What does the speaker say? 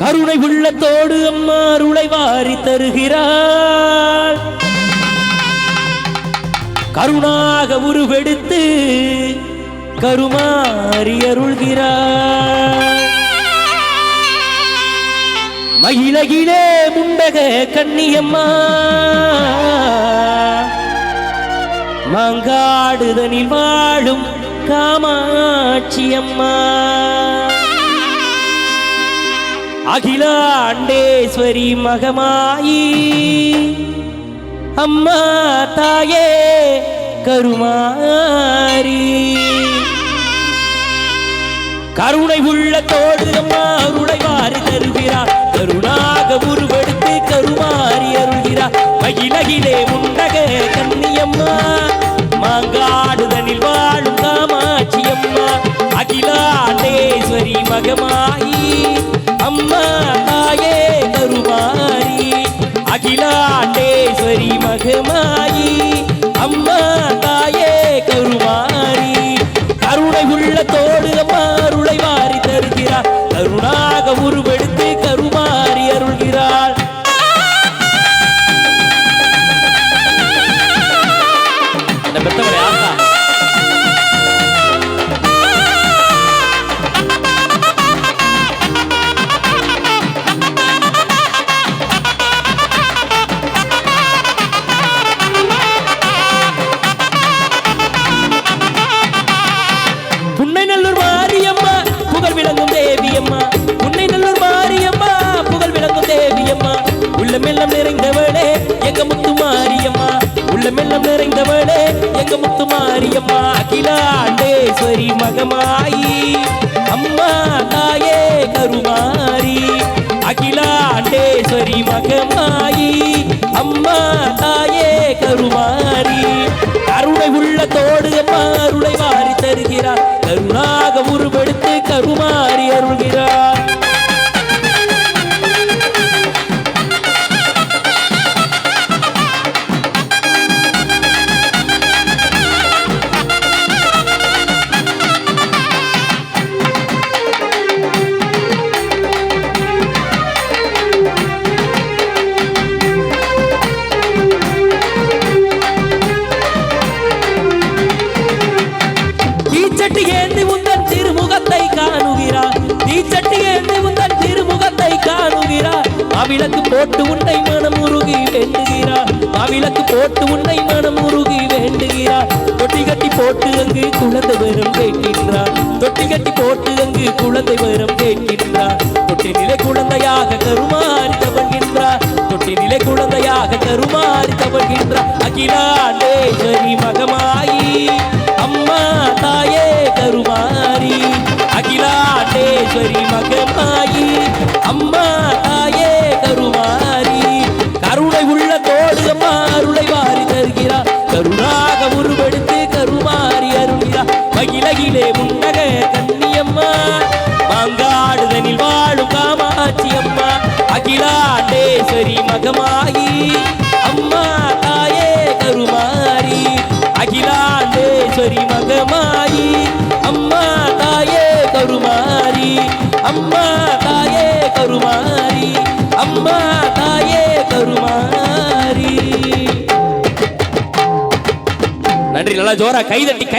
கருணை உள்ளத்தோடு அம்மா அருளை வாரி தருகிறாள். கருணாக உருவெடுத்து கருமாறி அருள்கிறாள். மயிலகிலே முண்டக கண்ணியம்மா மாங்காடுதனில் வாழும் காமாட்சி அம்மா அகிலாண்டேஸ்வரி மகமாயி அம்மா தாயே கருமாரி கருணை உள்ளத்தோடு அம்மா அருளை வாரி தருகிறார். கருணாக உருவெடுத்து கருமாறி அருள்கிறார். மகிழகிலே முண்டக கண்ணியம்மா மாங்காடுதனில் வாழும் காமாட்சி அம்மா அகிலாண்டேஸ்வரி மகமாயி அம்மா தாயே கருமாரி அகிலாண்டேஸ்வரி மகமாயி அம்மா தாயே கருமாரி கருணை உள்ளத்தோடு அம்மா அருளை வாரி தருகிறார். கருணாக உருவெடுத்து கருமாறி அருள்கிறாள். புன்னைநல்லூர் மாரியம்மா புகழ் விளங்கும் தேவியம்மா புன்னைநல்லூர் மாரியம்மா புகழ் விளங்கும் தேவியம்மா உள்ளமெல்லாம் நிறைந்தவளே எங்க முத்து மாரியம்மா உள்ளமெல்லாம் நிறைந்தவளே எங்க முத்து மாரியம்மா அகிலாண்டேஸ்வரி மகமாயி அம்மா தாயே கருமாரி அகிலாண்டேஸ்வரி மகமாயி அம்மா தாயே கருமாரி கருணை உள்ளத்தோடு அம்மா அருளை வாரி தருகிறார். கருணாக உருவெடுத்து கருமாறி அருள்கிறார். தீச்சட்டி ஏந்தி உந்தன் திருமுகத்தை காணுகிறார். தீச்சட்டி ஏந்தி உந்தன் திருமுகத்தை காணுகிறார். மாவிளக்கு போட்டு உன்னை மனம் உருகி வேண்டுகிறார். மாவிளக்கு போட்டு உன்னை மனம் உருகி வேண்டுகிறார். தொட்டி கட்டி போட்டு அங்கு குழந்தை வரம் கேட்கின்றார். தொட்டி கட்டி போட்டு அங்கு குழந்தை வரம் கேட்கின்றார். தொட்டி நிலை குழந்தையாக கருமாறி தவழ்கின்றார். தொட்டி நிலை குழந்தையாக கருமாறி தவழ்கின்றார். அகிலாண்டேஸ்வரி மகமாயி அம்மா தாயே கருமாரி அகிலாண்டேஸ்வரி மகமாயி அம்மா தாயே கருமாரி கருணை உள்ளத்தோடு அம்மா அருளை வாரி தருகிறார். கருணாக உருவெடுத்து கருமாறி அருள்கிறார். மகிழகிலே முண்டக கண்ணியம்மா மாங்காடுதனில் வாழும் காமாட்சி அம்மா அகிலாண்டேஸ்வரி மகமாயி அம்மா தாயே கருமாரி அகிலாண்டேஸ்வரி மகமாயி அம்மா தாயே கருமாரி அம்மா தாயே கருமாரி அம்மா தாயே கருமாரி. நன்றி. நல்லா ஜோரா கைதட்டி கை